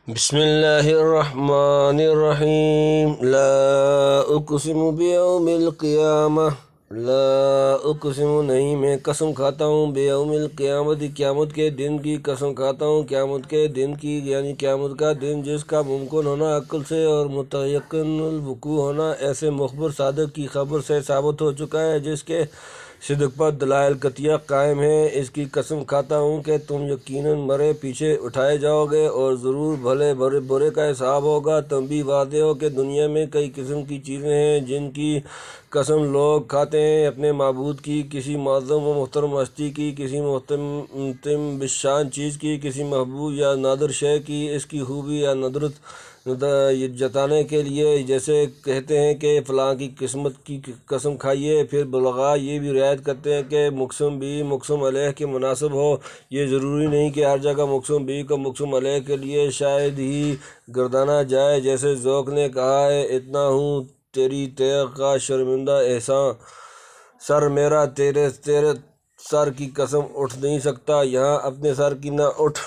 بسم اللہ الرحمن الرحیم لا اقسم بیوم القیامہ لا اقسم نہیں میں قسم کھاتا ہوں بیوم القیامت قیامت کے دن کی قسم کھاتا ہوں قیامت کے دن کی یعنی قیامت کا دن جس کا ممکن ہونا عقل سے اور متیقن الوقوع ہونا ایسے مخبر صادق کی خبر سے ثابت ہو چکا ہے جس کے صدق پر دلائل قطعیہ قائم ہیں۔ اس کی قسم کھاتا ہوں کہ تم یقیناً مرے پیچھے اٹھائے جاؤ گے اور ضرور بھلے برے کا حساب ہوگا۔ تم بھی واضح ہو کہ دنیا میں کئی قسم کی چیزیں ہیں جن کی قسم لوگ کھاتے ہیں اپنے معبود کی، کسی معظم و محترم ہستی کی، کسی محترم بشان چیز کی، کسی محبوب یا نادر شے کی، اس کی خوبی یا ندرت جتانے کے لیے، جیسے کہتے ہیں کہ فلاں کی قسمت کی قسم کھائیے۔ پھر بلغاء یہ بھی رعایت کرتے ہیں کہ مقسم بھی مقسم علیہ کے مناسب ہو۔ یہ ضروری نہیں کہ ہر جگہ مقسم بھی کو مقسم علیہ کے لیے شاید ہی گردانا جائے، جیسے ذوق نے کہا ہے اتنا ہوں تیری تیغ کا شرمندہ احساں، سر میرا تیرے سر کی قسم اٹھ نہیں سکتا، یہاں اپنے سر کی نہ اٹھ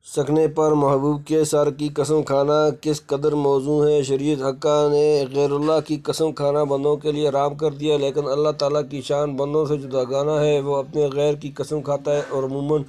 سکنے پر محبوب کے سر کی قسم کھانا کس قدر موزوں ہے۔ شریعت حقہ نے غیر اللہ کی قسم کھانا بندوں کے لیے حرام کر دیا، لیکن اللہ تعالیٰ کی شان بندوں سے جداگانہ ہے، وہ اپنے غیر کی قسم کھاتا ہے، اور عموماً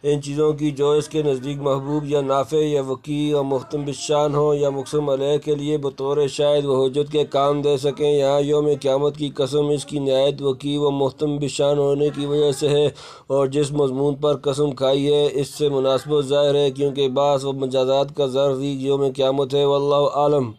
ان چیزوں کی جو اس کے نزدیک محبوب یا نافع یا وقی یا محترم بالشان ہوں یا مقسم علیہ کے لیے بطور شاہد و حجت کے کام دے سکیں۔ یہاں یوم قیامت کی قسم اس کی نہایت وقی و محترم بالشان ہونے کی وجہ سے ہے، اور جس مضمون پر قسم کھائی ہے اس سے مناسبت ظاہر ہے، کیونکہ بعض و مجازات کا ظرف بھی یوم قیامت ہے۔ واللہ عالم۔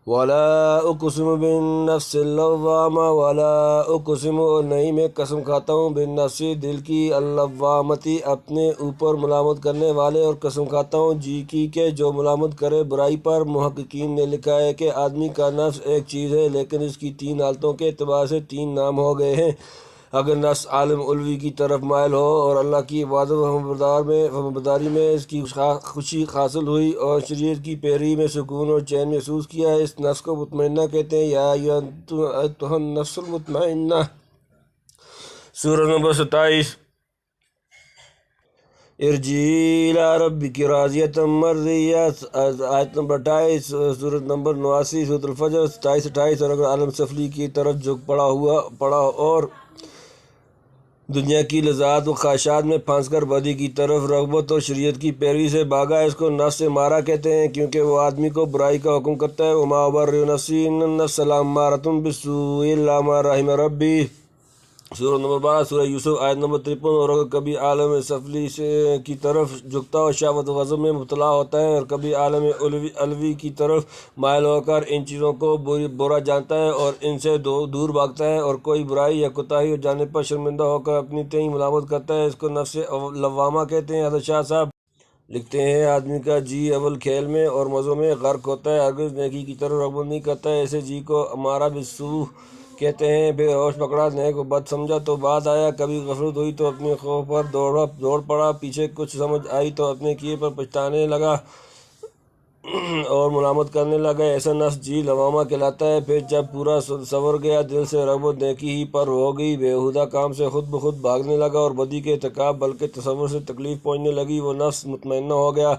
ولا اقسم بالنفس اللوامہ ولا اقسم اور نہیں میں قسم کھاتا ہوں بالنفس دل کی اللوامتی اپنے اوپر ملامت کرنے والے، اور قسم کھاتا ہوں جی کی کہ جو ملامت کرے برائی پر۔ محققین نے لکھا ہے کہ آدمی کا نفس ایک چیز ہے، لیکن اس کی تین حالتوں کے اعتبار سے تین نام ہو گئے ہیں۔ اگر نفس عالم علوی کی طرف مائل ہو اور اللہ کی عبادت و فرمانبرداری میں اس کی خوشی حاصل ہوئی اور شریعت کی پیروی میں سکون اور چین محسوس کیا، اس نفس کو مطمئنہ کہتے ہیں۔ یا ایھا النفس المطمئنہ، سورہ نمبر 27۔ ارجعی الی ربک راضیۃ مرضیہ، آیت نمبر 28، سورۃ نمبر 89، سورۃ الفجر 27-28۔ اور اگر عالم سفلی کی طرف جھک پڑا اور دنیا کی لذات و خواہشات میں پھنس کر بدی کی طرف رغبت اور شریعت کی پیروی سے بھاگا، اس کو نفس مارا کہتے ہیں، کیونکہ وہ آدمی کو برائی کا حکم کرتا ہے۔ وما ابرئ نفسی ان النفس لامارۃ بالسوء الا ما رحم ربی، سورہ نمبر 12، سورہ یوسف، آیت نمبر 53۔ اور اگر کبھی عالم سفلی کی طرف جھکتا اور شہوت و غضب میں مبتلا ہوتا ہے، اور کبھی عالم علوی کی طرف مائل ہو کر ان چیزوں کو برا جانتا ہے اور ان سے دور بھاگتا ہے، اور کوئی برائی یا کوتاہی اور جانے پر شرمندہ ہو کر اپنی تئیں ملامت کرتا ہے، اس کو نفس لوامہ کہتے ہیں۔ حضرت شاہ صاحب لکھتے ہیں آدمی کا جی اول کھیل میں اور مزوں میں غرق ہوتا ہے، ہرگز نیکی کی طرف رغبت نہیں کرتا ہے، ایسے جی کو امارہ بالسوء کہتے ہیں۔ بے ہوش پکڑا، نیک و بد سمجھا تو بعد آیا، کبھی غفلت ہوئی تو اپنے خوف پر دوڑ پڑا، پیچھے کچھ سمجھ آئی تو اپنے کیے پر پچھتانے لگا اور ملامت کرنے لگا، ایسا نفس جی لوامہ کہلاتا ہے۔ پھر جب پورا سنور گیا، دل سے رغبت نیکی ہی پر ہو گئی، بےہودہ کام سے خود بخود بھاگنے لگا اور بدی کے ارتکاب بلکہ تصور سے تکلیف پہنچنے لگی، وہ نفس مطمئنہ ہو گیا۔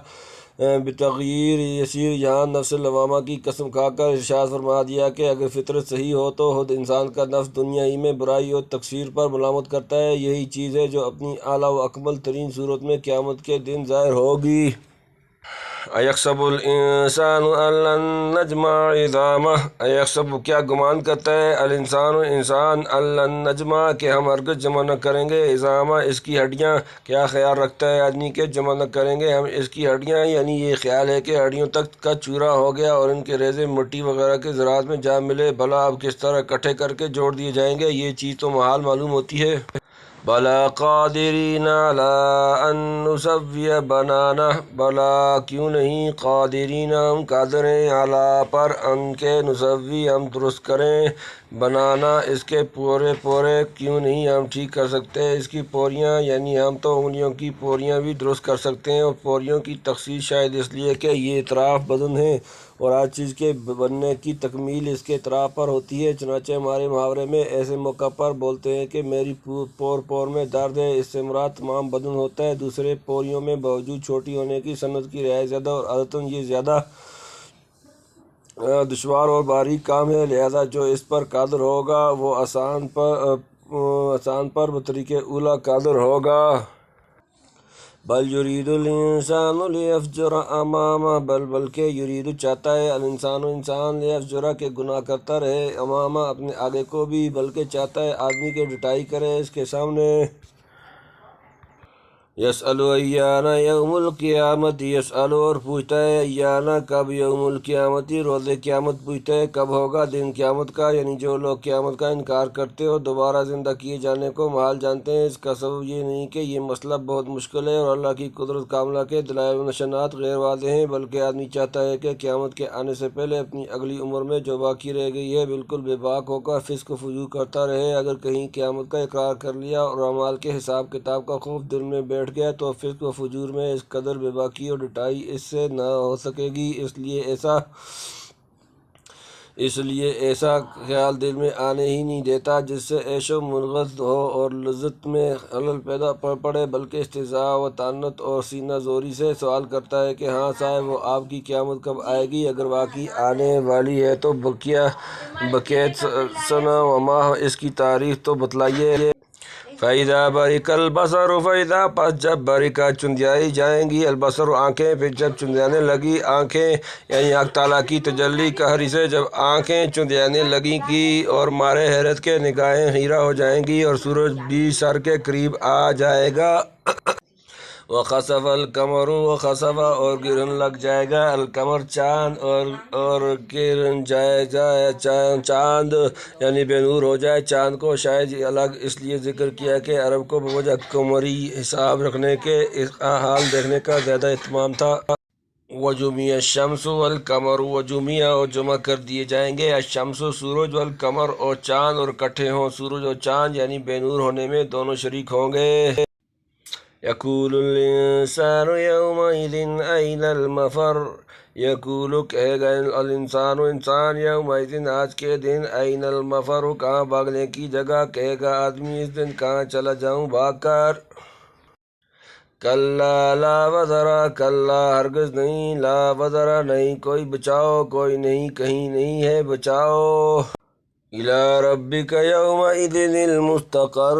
بتغیر یسیر یہاں نفس لوامہ کی قسم کھا کر ارشاد فرما دیا کہ اگر فطرت صحیح ہو تو خود انسان کا نفس دنیا ہی میں برائی اور تقصیر پر ملامت کرتا ہے، یہی چیز ہے جو اپنی اعلیٰ و اکمل ترین صورت میں قیامت کے دن ظاہر ہوگی۔ ایحسب الانسان ان لن نجمع عظامہ، ایحسب کیا گمان کرتا ہے الانسان انسان ان لن نجمع کہ ہم ہرگز جمع نہ کریں گے عظامہ اس کی ہڈیاں، کیا خیال رکھتا ہے آدمی کہ جمع نہ کریں گے ہم اس کی ہڈیاں، یعنی یہ خیال ہے کہ ہڈیوں تک کا چورا ہو گیا اور ان کے ریزے مٹی وغیرہ کے ذرات میں جا ملے، بھلا اب کس طرح اکٹھے کر کے جوڑ دیے جائیں گے، یہ چیز تو محال معلوم ہوتی ہے۔ بلا قادرین علی ان نسوی بنانہ، بلا کیوں نہیں قادرین ہم قادر ہیں علی پر ان کے نسوی ہم درست کریں بنانا اس کے پورے پورے کیوں نہیں ہم ٹھیک کر سکتے؟ اس کی پوریاں یعنی ہم تو انگلیوں کی پوریاں بھی درست کر سکتے ہیں، اور پوریوں کی تخصیص شاید اس لیے کہ یہ اطراف بدن ہیں اور ہر چیز کے بننے کی تکمیل اس کے اطراف پر ہوتی ہے۔ چنانچہ ہمارے محاورے میں ایسے موقع پر بولتے ہیں کہ میری پور پور میں درد ہے، اس سے مراد تمام بدن ہوتا ہے۔ دوسرے پوریوں میں باوجود چھوٹی ہونے کی صنعت کی رعایت زیادہ اور عادتاً یہ زیادہ دشوار اور باریک کام ہے، لہذا جو اس پر قادر ہوگا وہ آسان پر بطریق اولیٰ قادر ہوگا۔ بل یرید الانسان لیفجر امامہ، بلکہ یرید چاہتا ہے انسان لیفجر کہ گناہ کرتا رہے، امامہ اپنے آگے کو بھی، بلکہ چاہتا ہے آدمی کہ ڈٹائی کرے اس کے سامنے۔ یسأل ایان یوم القیامت، یسأل اور پوچھتا ہے، ایان کب، یوم القیامت روز قیامت پوچھتا ہے کب ہوگا دن قیامت کا، یعنی جو لوگ قیامت کا انکار کرتے اور دوبارہ زندہ کیے جانے کو محال جانتے ہیں۔ اس کا سبب یہ نہیں کہ یہ مسئلہ بہت مشکل ہے اور اللہ کی قدرت کاملہ کے دلائل و نشانات غیر واضح ہیں، بلکہ آدمی چاہتا ہے کہ قیامت کے آنے سے پہلے اپنی اگلی عمر میں جو باقی رہ گئی ہے بالکل بے باک ہو کر فسق و فجور کرتا رہے۔ اگر کہیں قیامت کا اقرار کر لیا اور اعمال کے حساب کتاب کا خوف دل میں بیٹھ گیا تو فسق و فجور میں اس قدر بے باکی اور ڈٹائی اس سے نہ ہو سکے گی۔ اس لیے ایسا خیال دل میں آنے ہی نہیں دیتا جس سے عیش و منغص ہو اور لذت میں خلل پیدا پڑے، بلکہ استہزاء و طعنت اور سینہ زوری سے سوال کرتا ہے کہ ہاں صاحب، وہ آپ کی قیامت کب آئے گی؟ اگر واقعی آنے والی ہے تو بقیت سنہ و ماہ اس کی تاریخ تو بتلائیے۔ فَإِذَا بَرِقَ الْبَصَرُ، فَإِذَا پس جب بَرِقَ چندیائی جائیں گی، البصر آنکھیں، پھر جب چندیانے لگی آنکھیں، یعنی حق تعالیٰ کی تجلی قہری سے جب آنکھیں چندیانے لگیں گی اور مارے حیرت کے نگاہیں خیرہ ہو جائیں گی اور سورج بھی سر کے قریب آ جائے گا۔ وَخَسَفَ الْقَمَرُ، وَخَسَفَ اور گرہن لگ جائے گا، القمر چاند، اور گرہن جائے چاند یعنی بے نور ہو جائے چاند کو۔ شاید یہ الگ اس لیے ذکر کیا کہ عرب کو بوجہ قمری حساب رکھنے کے اس کا حال دیکھنے کا زیادہ اہتمام تھا۔ وَجُمِعَ الشَّمْسُ وَالْقَمَرُ، وَجُمِعَ اور جمع کر دیے جائیں گے، الشمس سورج، والقمر اور چاند، اور اکٹھے ہوں سورج اور چاند یعنی بے نور ہونے میں دونوں شریک ہوں گے۔ یقول الانسان یومئذ این المفر، یقول کہے گا انسان یومئذ آج کے دن، این المفر کہاں بھاگنے کی جگہ، کہے گا آدمی اس دن کہاں چلا جاؤں بھاگ کر۔ کلا لا وزر، کلا ہرگز نہیں، لا وزر نہیں کوئی بچاؤ، کوئی نہیں کہیں نہیں ہے بچاؤ۔ الی ربک یومئذ المستقر،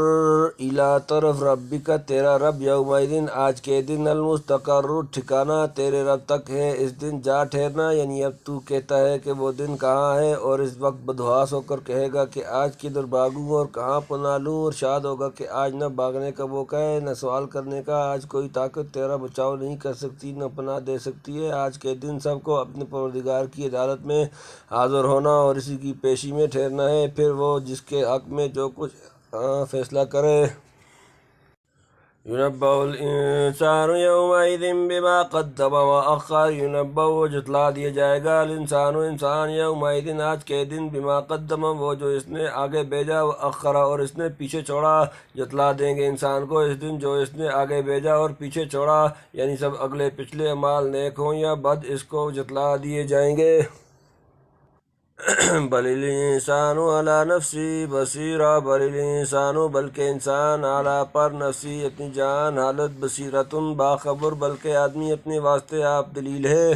الی طرف ربک تیرا رب، یومئذ آج کے دن، المستقر ٹھکانہ تیرے رب تک ہے، اس دن جا ٹھہرنا، یعنی اب تو کہتا ہے کہ وہ دن کہاں ہے، اور اس وقت بدحواس ہو کر کہے گا کہ آج کدھر بھاگوں اور کہاں پناہ لوں، اور شاد ہوگا کہ آج نہ بھاگنے کا موقع ہے نہ سوال کرنے کا، آج کوئی طاقت تیرا بچاؤ نہیں کر سکتی نہ پناہ دے سکتی ہے۔ آج کے دن سب کو اپنے پروردگار کی عدالت میں حاضر ہونا اور اسی کی پیشی میں ٹھہرنا ہے، پھر وہ جس کے حق میں جو کچھ فیصلہ کرے۔ يُنَبَّأُ الْإِنسَانُ يَوْمَئِذٍ بِمَا قَدَّمَ وَأَخَّرَ، يُنَبَّأُ جتلا دیا جائے گا، انسان یومئذ آج کے دن، بما قدم وہ جو اس نے آگے بھیجا، وأخر اور اس نے پیچھے چھوڑا، جتلا دیں گے انسان کو اس دن جو اس نے آگے بھیجا اور پیچھے چھوڑا، یعنی سب اگلے پچھلے اعمال نیک ہوں یا بد اس کو جتلا دیے جائیں گے۔ بل الانسان علی نفسی بصیرہ، بل الانسان بلکہ انسان، علی پر نفسی اپنی جان، حالت، بصیرتن باخبر بلکہ آدمی اپنے واسطے آپ دلیل ہے۔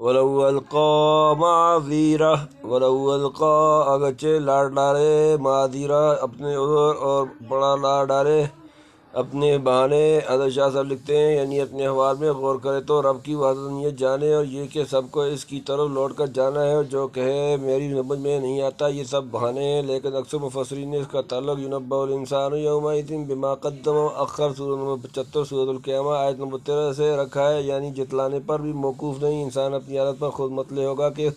وَلَوْ أَلْقَىٰ مَعَاذِیرَہ، وَلَوْ أَلْقَىٰ اگرچہ لاڑ ڈالے، معاذیرہ اپنے عذر، اور بڑا لاڑ ڈالے اپنے بہانے۔ حضرت شاہ صاحب لکھتے ہیں یعنی اپنے احوال میں غور کرے تو رب کی وحدانیت جانے، اور یہ کہ سب کو اس کی طرف لوٹ کر جانا ہے، اور جو کہے میری سمجھ میں نہیں آتا یہ سب بہانے ہیں، لیکن اکثر مفسرین نے اس کا تعلق يُنَبَّأُ الْإِنسَانُ يَوْمَئِذٍ بِمَا قَدَّمَ وَأَخَّرَ سورہ نمبر 75 سورۃ القیامہ آیت نمبر 13 سے رکھا ہے، یعنی جتلانے پر بھی موقوف نہیں، انسان اپنی حالت پر خود مطلع ہوگا کہ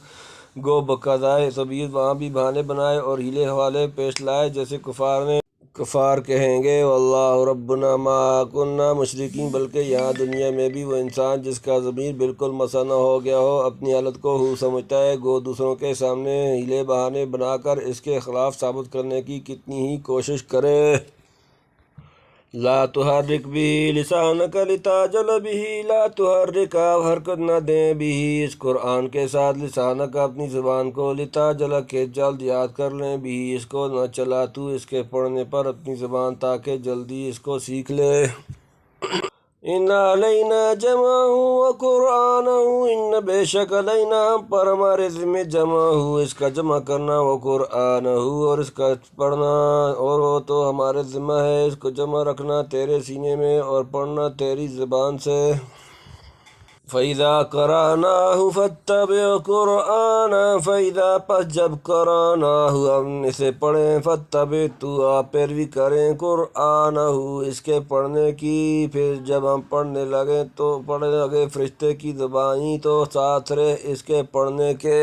گو بقضائے طبیعت وہاں بھی بہانے بنائے اور ہیلے حوالے پیش لائے، جیسے کفار نے کفار کہیں گے واللہ ربنا ما کننا مشرکین، بلکہ یہاں دنیا میں بھی وہ انسان جس کا ضمیر بالکل مسا نہ ہو گیا ہو اپنی حالت کو سمجھتا ہے، گو دوسروں کے سامنے ہیلے بہانے بنا کر اس کے خلاف ثابت کرنے کی کتنی ہی کوشش کرے۔ لا تحرک بھی لسانک لتعجل بھی، لا تحرک، آپ حرکت نہ دیں بھی، اس قرآن کے ساتھ، لسانک اپنی زبان کو، لتعجل کہ جلد یاد کر لیں بھی، اس کو نہ چلا تو اس کے پڑھنے پر اپنی زبان تاکہ جلدی اس کو سیکھ لے۔ ان علینا جمعہ و قرآنہ، ان بے شک علینا ہم پر ہمارے ذمہ جمع ہو اس کا جمع کرنا، و قرآنہ اور اس کا پڑھنا، اور وہ تو ہمارے ذمہ ہے اس کو جمع رکھنا تیرے سینے میں اور پڑھنا تیری زبان سے۔ فَإِذَا قَرَأْنَاهُ فَاتَّبِعْ قُرْآنَهُ، فَإِذَا پس جب قرأناہ ہم اسے پڑھیں، فَاتَّبِعْ تو آپ پیروی کریں، قرآنَهُ اس کے پڑھنے کی، پھر جب ہم پڑھنے لگیں تو پڑھنے لگے فرشتے کی زبانی تو ساتھ رہے اس کے پڑھنے کے۔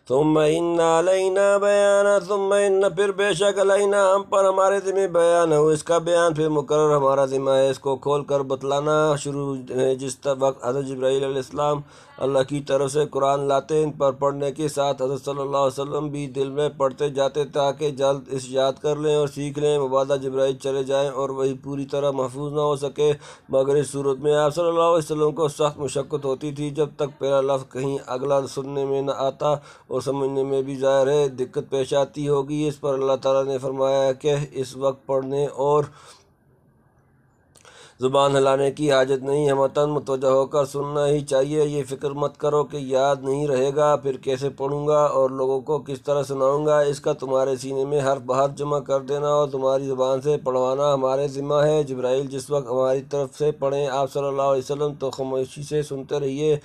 ثم ان علینا بیان، ثم ان پھر بے شک علینا ہم پر ہمارے ذمہ بیان ہو اس کا بیان، پھر مقرر ہمارا ذمہ ہے اس کو کھول کر بتلانا۔ شروع ہے جس وقت حضرت جبرائیل علیہ السلام اللہ کی طرف سے قرآن لاتے، ان پر پڑھنے کے ساتھ حضرت صلی اللہ علیہ وسلم بھی دل میں پڑھتے جاتے تاکہ جلد اس یاد کر لیں اور سیکھ لیں، مبادا جبرائیل چلے جائیں اور وہی پوری طرح محفوظ نہ ہو سکے، مگر اس صورت میں آپ صلی اللہ علیہ وسلم کو سخت مشقت ہوتی تھی جب تک پہلا لفظ کہیں اگلا سننے میں نہ آتا اور سمجھنے میں بھی ظاہر ہے دقت پیش آتی ہوگی۔ اس پر اللہ تعالیٰ نے فرمایا کہ اس وقت پڑھنے اور زبان ہلانے کی حاجت نہیں، ہمتاً متوجہ ہو کر سننا ہی چاہیے، یہ فکر مت کرو کہ یاد نہیں رہے گا پھر کیسے پڑھوں گا اور لوگوں کو کس طرح سناؤں گا، اس کا تمہارے سینے میں حرف بحرف جمع کر دینا اور تمہاری زبان سے پڑھوانا ہمارے ذمہ ہے۔ جبرائیل جس وقت ہماری طرف سے پڑھیں آپ صلی اللہ علیہ وسلم تو خاموشی سے سنتے رہیے،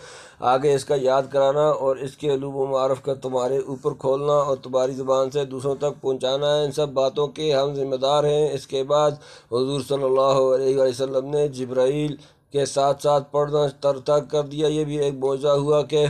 آگے اس کا یاد کرانا اور اس کے علوم و معارف کا تمہارے اوپر کھولنا اور تمہاری زبان سے دوسروں تک پہنچانا ہے، ان سب باتوں کے ہم ذمہ دار ہیں۔ اس کے بعد حضور صلی اللہ علیہ وسلم نے جبرائیل کے ساتھ ساتھ پڑھنا ترک کر دیا، یہ بھی ایک معجزہ ہوا کہ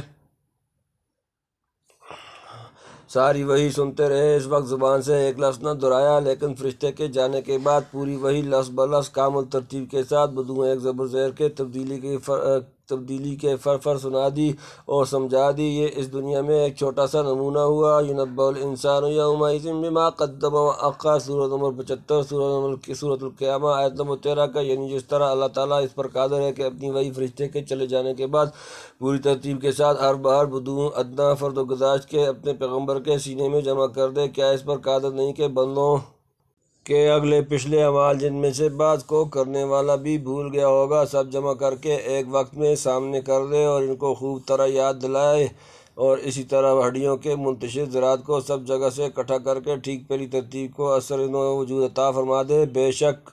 ساری وحی سنتے رہے، اس وقت زبان سے ایک لفظ نہ دہرایا، لیکن فرشتے کے جانے کے بعد پوری وحی لفظ بلفظ کامل ترتیب کے ساتھ بدون ایک زبر زیر کے تبدیلی کے فر سنا دی اور سمجھا دی۔ یہ اس دنیا میں ایک چھوٹا سا نمونہ ہوا۔ يُنَبَّأُ الْإِنسَانُ يَوْمَئِذٍ بِمَا قَدَّمَ وَأَخَّرَ، سورۃ نمبر 75، سورۃ القیامہ آیت نمبر 13 کا، یعنی جس طرح اللہ تعالیٰ اس پر قادر ہے کہ اپنی وحی فرشتے کے چلے جانے کے بعد پوری ترتیب کے ساتھ ہر بار بدون ادنیٰ فرد و گزارش کے اپنے پیغمبر کے سینے میں جمع کر دے، کیا اس پر قادر نہیں کہ بندوں کہ اگلے پچھلے اعمال جن میں سے بعض کو کرنے والا بھی بھول گیا ہوگا سب جمع کر کے ایک وقت میں سامنے کر دے اور ان کو خوب طرح یاد دلائے، اور اسی طرح ہڈیوں کے منتشر ذرات کو سب جگہ سے اکٹھا کر کے ٹھیک پہلی ترتیب کو اثر وجود عطا فرما دے، بے شک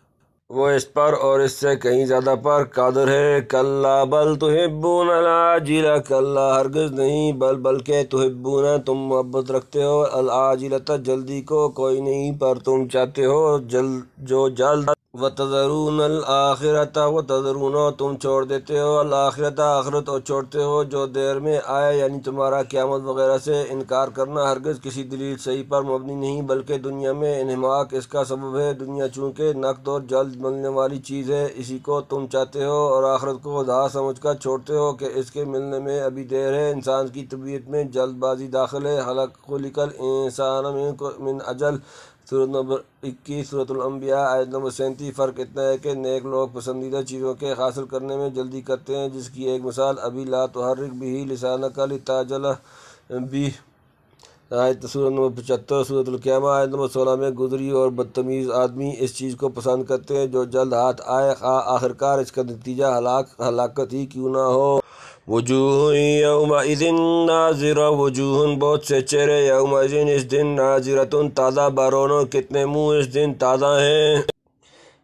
وہ اس پر اور اس سے کہیں زیادہ پر قادر ہے۔ کلا بل تحبون العاجلہ، کلا ہرگز نہیں، بلکہ تحبون تم محبت رکھتے ہو، العاجلۃ جلدی کو، کوئی نہیں پر تم چاہتے ہو جو جلد، وتذرون الآخرۃ، وتذرون تم چھوڑ دیتے ہو، الآخرۃ آخرت اور چھوڑتے ہو جو دیر میں آئے، یعنی تمہارا قیامت وغیرہ سے انکار کرنا ہرگز کسی دلیل صحیح پر مبنی نہیں، بلکہ دنیا میں انحماق اس کا سبب ہے۔ دنیا چونکہ نقد اور جلد ملنے والی چیز ہے، اسی کو تم چاہتے ہو اور آخرت کو ادھار سمجھ کر چھوڑتے ہو کہ اس کے ملنے میں ابھی دیر ہے۔ انسان کی طبیعت میں جلد بازی داخل ہے، خلق الانسان من عجل، سورۃ نمبر 21، سورۃ الانبیاء آیت نمبر 37۔ فرق اتنا ہے کہ نیک لوگ پسندیدہ چیزوں کے حاصل کرنے میں جلدی کرتے ہیں، جس کی ایک مثال ابھی لا تحرک بہ لسانک لتعجل بہ، آیت سورۃ نمبر 75، سورۃ القیامہ آیت نمبر 16 میں گزری، اور بدتمیز آدمی اس چیز کو پسند کرتے ہیں جو جلد ہاتھ آئے، آخرکار اس کا نتیجہ ہلاکت ہی کیوں نہ ہو۔ وجوہ یومئذ ناظرہ، وجوہ بہت سے چہرے، یومئذ اس دن، ناظرۃ تازہ برونو، کتنے منہ اس دن تازہ ہیں،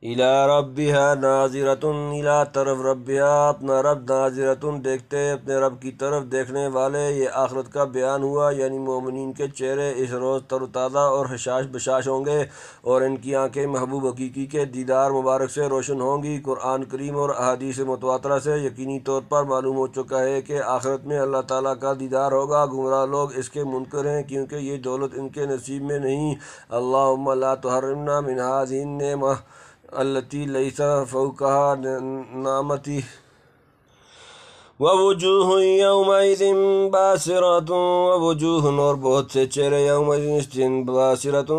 الی ربها ناظرتن، الی طرف ربها اپنا رب، ناظرتن دیکھتے اپنے رب کی طرف، دیکھنے والے۔ یہ آخرت کا بیان ہوا، یعنی مومنین کے چہرے اس روز تر و تازہ اور حشاش بشاش ہوں گے، اور ان کی آنکھیں محبوب حقیقی کے دیدار مبارک سے روشن ہوں گی۔ قرآن کریم اور احادیث متواترہ سے یقینی طور پر معلوم ہو چکا ہے کہ آخرت میں اللہ تعالیٰ کا دیدار ہوگا۔ گمراہ لوگ اس کے منکر ہیں، کیونکہ یہ دولت ان کے نصیب میں نہیں۔ اللہم لا تحرمنا من هذه النعمہ التی لیس فوقها نعمتی ووجوہ یومئذ باسرۃ، ووجوہ اور بہت سے چہرے یومئذ اس دن باسرۃ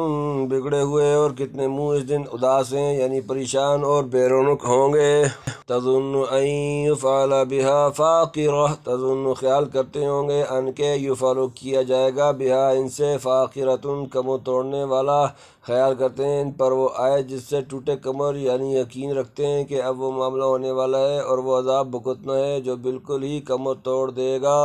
بگڑے ہوئے، اور کتنے منہ اس دن اداس ہیں، یعنی پریشان اور بے رونق ہوں گے۔ تظن ان یفعل بها فاقرہ، تظن خیال کرتے ہوں گے ان کے یفعل کیا جائے گا بها ان سے، فاقرۃ کم و توڑنے والا، خیال کرتے ہیں ان پر وہ آئے جس سے ٹوٹے کمر، یعنی یقین رکھتے ہیں کہ اب وہ معاملہ ہونے والا ہے اور وہ عذاب بھگتنا ہے جو بالکل ہی کمر توڑ دے گا۔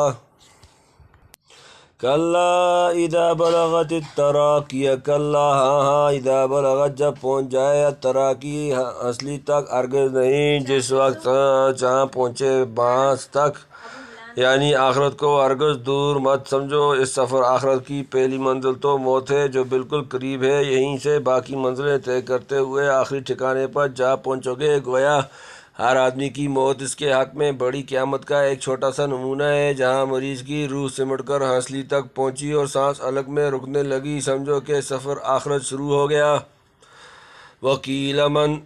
کلا اذا بلغت التراقی، کلا ہاں ہاں، اذا بلغت جب پہنچ جائے، التراقی اصلی تک، ہرگز نہیں، جس وقت جہاں پہنچے بانس تک، یعنی آخرت کو ہرگز دور مت سمجھو۔ اس سفر آخرت کی پہلی منزل تو موت ہے جو بالکل قریب ہے، یہیں سے باقی منزلیں طے کرتے ہوئے آخری ٹھکانے پر جا پہنچو گے۔ گویا ہر آدمی کی موت اس کے حق میں بڑی قیامت کا ایک چھوٹا سا نمونہ ہے۔ جہاں مریض کی روح سمٹ کر ہنسلی تک پہنچی اور سانس الگ میں رکنے لگی، سمجھو کہ سفر آخرت شروع ہو گیا۔ وکیل من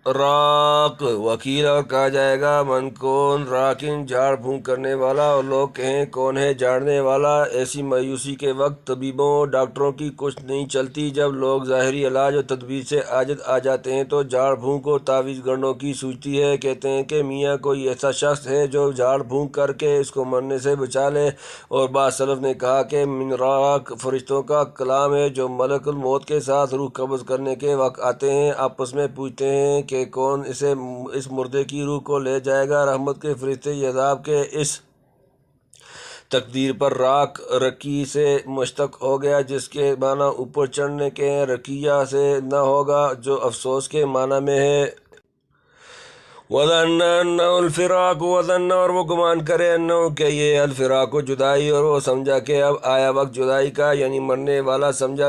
راق، وکیل اور کہا جائے گا من کون، راکن جھاڑ پھونک کرنے والا، اور لوگ کہیں کون ہے جھاڑنے والا۔ ایسی مایوسی کے وقت طبیبوں اور ڈاکٹروں کی کچھ نہیں چلتی۔ جب لوگ ظاہری علاج اور تدبیر سے عاجز آ جاتے ہیں تو جھاڑ پھونک اور تعویذ گرنوں کی سوچتی ہے۔ کہتے ہیں کہ میاں کوئی ایسا شخص ہے جو جھاڑ پھونک کر کے اس کو مرنے سے بچا لے، اور بعض سلف نے کہا کہ من راق فرشتوں کا کلام ہے جو ملک الموت کے ساتھ روح قبض کرنے کے وقت آتے ہیں، آپس میں پوچھتے ہیں کہ کون اس مردے کی روح کو لے جائے گا۔ رحمت کے فرشتے یہ عذاب کے اس تقدیر پر راق رقی سے مشتق ہو گیا، جس کے معنی اوپر چڑھنے کے ہیں، رقیہ سے نہ ہوگا جو افسوس کے معنی میں ہے۔ وَظَنَّ أَنَّهُ الْفِرَاقُ، وَظَنَّ اور وہ گمان کرے، انہو کہ یہ الفراق جدائی، اور وہ سمجھا کہ اب آیا وقت جدائی کا، یعنی مرنے والا سمجھ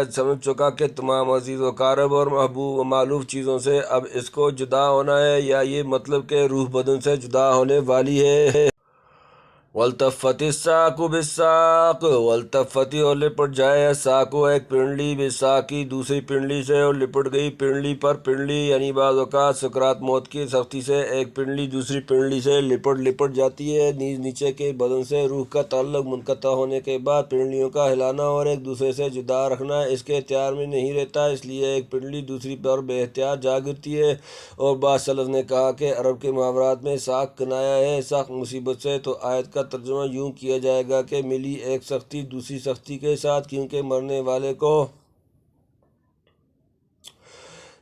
چکا کہ تمام عزیز و قارب اور محبوب و مالوف چیزوں سے اب اس کو جدا ہونا ہے، یا یہ مطلب کہ روح بدن سے جدا ہونے والی ہے۔ وَالْتَفَّتِ السَّاقُ بِالسَّاقِ، وَالْتَفَّتِ اور لپٹ جائے، السَّاقُ ایک پنڈلی، بِالسَّاقِ دوسری پنڈلی سے، اور لپٹ گئی پنڈلی پر پنڈلی، یعنی بعض اوقات سکرات موت کی سختی سے ایک پنڈلی دوسری پنڈلی سے لپٹ جاتی ہے۔ نیز نیچے کے بدن سے روح کا تعلق منقطع ہونے کے بعد پنڈلیوں کا ہلانا اور ایک دوسرے سے جدا رکھنا اس کے اختیار میں نہیں رہتا، اس لیے ایک پنڈلی دوسری پر بے اختیار جا گرتی ہے۔ اور بعض سلف نے کہا کہ عرب کے محاورات میں ساق کنایا ہے سخت مصیبت سے، تو آیت کا ترجمہ یوں کیا جائے گا کہ ملی ایک سختی دوسری سختی کے ساتھ، کیونکہ مرنے والے کو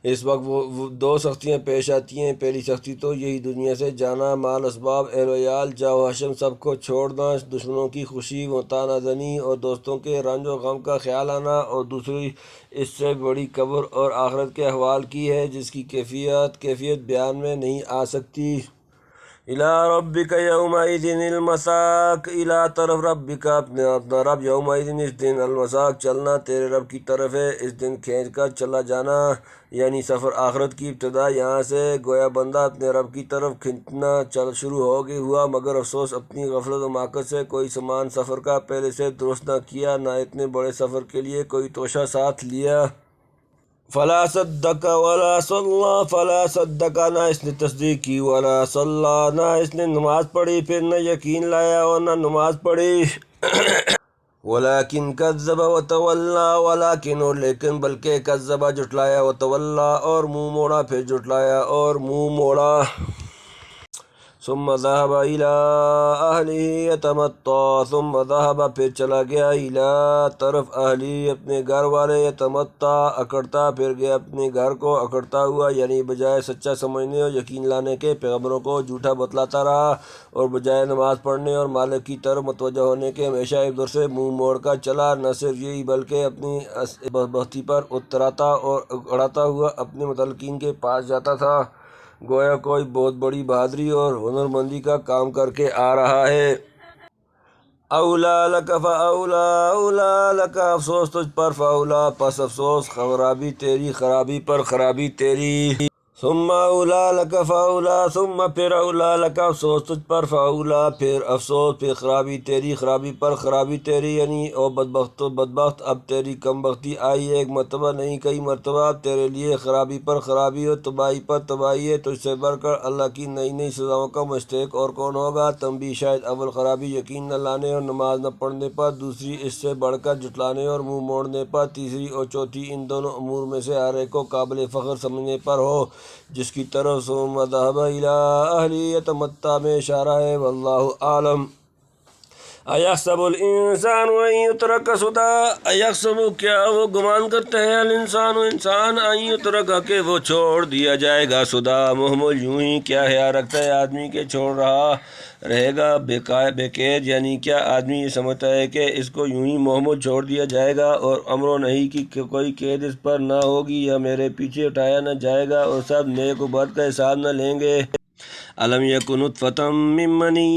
اس وقت وہ دو سختیاں پیش آتی ہیں۔ پہلی سختی تو یہی دنیا سے جانا، مال اسباب اہل و عیال جاہ و حشم سب کو چھوڑنا، دشمنوں کی خوشی متانہ زنی اور دوستوں کے رنج و غم کا خیال آنا، اور دوسری اس سے بڑی قبر اور آخرت کے احوال کی ہے جس کی کیفیت بیان میں نہیں آ سکتی۔ اِلیٰ ربک یومئذ المساق، اِلیٰ طرف ربک اپنا رب، یومئذ اس دن، المساق چلنا تیرے رب کی طرف ہے، اس دن کھینچ کر چلا جانا، یعنی سفر آخرت کی ابتدا یہاں سے۔ گویا بندہ اپنے رب کی طرف کھنچنا شروع ہوا، مگر افسوس اپنی غفلت و ماقت سے کوئی سامان سفر کا پہلے سے درست نہ کیا، نہ اتنے بڑے سفر کے لیے کوئی توشہ ساتھ لیا۔ فلا صدق ولا صلی، فلا صدق نہ اس نے تصدیق کی، ولا صلی نہ اس نے نماز پڑھی، پھر نہ یقین لایا اور نہ نماز پڑھی۔ ولیکن کذب وتولی، ولیکن اور لیکن، بلکہ کذب جھٹلایا، وتولی اور منہ موڑا، پھر جھٹلایا اور منہ موڑا۔ ثم ذهب إلى أهله يتمطى ثم ذهب پھر چلا گیا إلى طرف أهلی اپنے گھر والے يتمطى اکڑتا پھر گیا اپنے گھر کو اکڑتا ہوا، یعنی بجائے سچا سمجھنے اور یقین لانے کے پیغمبروں کو جھوٹا بتلاتا رہا، اور بجائے نماز پڑھنے اور مالک کی طرف متوجہ ہونے کے ہمیشہ ادھر سے منہ موڑ کر چلا۔ نہ صرف یہی بلکہ اپنی بدبختی پر اتراتا اور اڑاتا ہوا اپنے متعلقین کے پاس جاتا تھا، گویا کوئی بہت بڑی بہادری اور ہنرمندی کا کام کر کے آ رہا ہے۔ اولا لک فاولا اولا لک افسوس تجھ پر، فاولا پس افسوس، خرابی تیری خرابی پر خرابی تیری۔ ثم اولا لک فاولا ثم پھر اولا لک افسوس تجھ پر، فاولا پھر افسوس، پھر خرابی تیری خرابی پر خرابی تیری، یعنی او بدبخت و بدبخت، اب تیری کم بختی آئی ایک مرتبہ نہیں کئی مرتبہ، اب تیرے لیے خرابی پر خرابی اور تباہی پر تباہی ہے، تجھ سے بڑھ کر اللہ کی نئی نئی سزاؤں کا مستحق اور کون ہوگا۔ تنبیہ، شاید اول خرابی یقین نہ لانے اور نماز نہ پڑھنے پر، دوسری اس سے بڑھ کر جھٹلانے اور منہ موڑنے پر، تیسری اور چوتھی ان دونوں امور میں سے ہر ایک کو قابل فخر سمجھنے پر ہو، جس کی طرف ثم ذهب إلى أهله يتمطى میں اشارہ ہے۔ واللہ عالم۔ ایحسب الانسان ان یترک سدی، ایحسب کیا وہ گمان کرتا ہے، الانسان انسان، ان یترک کہ وہ چھوڑ دیا جائے گا، سدی مہمل، یوں ہی کیا خیال رکھتا ہے آدمی کہ چھوڑ رہا رہے گا بے قید، یعنی کیا آدمی یہ سمجھتا ہے کہ اس کو یوں ہی مہمل چھوڑ دیا جائے گا اور امر نہیں کہ کوئی قید اس پر نہ ہوگی یا میرے پیچھے اٹھایا نہ جائے گا اور سب نیک و بد کا حساب نہ لیں گے۔ علم یکن نطفۃ من منی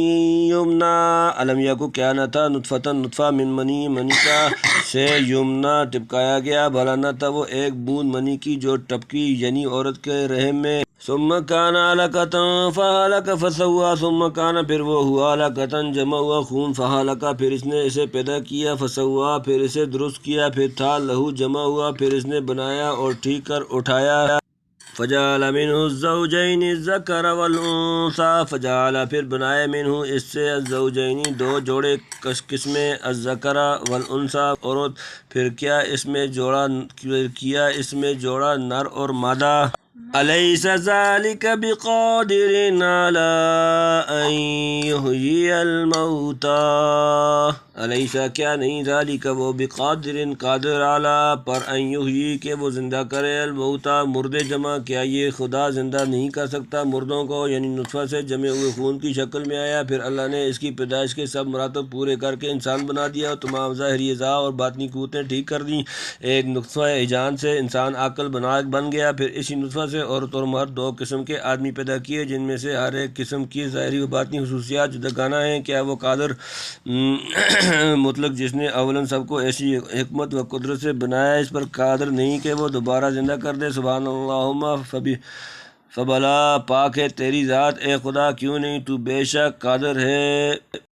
یمنا، علم یکن کیا نہ تھا، نطفۃ نطفہ، من منی منی کا سے، یمنا ٹپکایا گیا، بھلا نہ تھا وہ ایک بوند منی کی جو ٹپکی، یعنی عورت کے رحم میں۔ ثم کان علقۃ فخلق فسوی، ثم کان پھر وہ ہوا علقۃ جمع ہوا خون، فخلق پھر اس نے اسے پیدا کیا، فسوی پھر اسے درست کیا، پھر تھا لہو جمع ہوا پھر اس نے بنایا اور ٹھیک کر اٹھایا۔ فجعل منہ الزوجین الذکر والانثی، فجعل پھر بنائے منہ اس سے الزوجین دو جوڑے قسمیں، الذکر والانثی عورت، پھر کیا اس میں جوڑا نر اور مادہ۔ الیس ذلک بقادر علی ان یحیی الموتی، الیس کیا نہیں، ذالک وہ، بقادر قادر اعلیٰ پر، ان یحیی کہ وہ زندہ کرے، الموتی مردے جمع، کیا یہ خدا زندہ نہیں کر سکتا مردوں کو، یعنی نطفہ سے جمے ہوئے خون کی شکل میں آیا، پھر اللہ نے اس کی پیدائش کے سب مراتب پورے کر کے انسان بنا دیا اور تمام ظاہری اعضاء اور باطنی قوتیں ٹھیک کر دیں، ایک نطفہ ایجان سے انسان عاقل بن گیا، پھر اسی نطفہ سے عورت اور مرد دو قسم کے آدمی پیدا کیے، جن میں سے ہر ایک قسم کی ظاہری و باطنی خصوصیات جداگانہ ہیں۔ کیا وہ قادر مطلق جس نے اولاً سب کو ایسی حکمت و قدرت سے بنایا اس پر قادر نہیں کہ وہ دوبارہ زندہ کر دے؟ سبحان اللہم فبلا، پاک ہے تیری ذات اے خدا، کیوں نہیں تو بے شک قادر ہے۔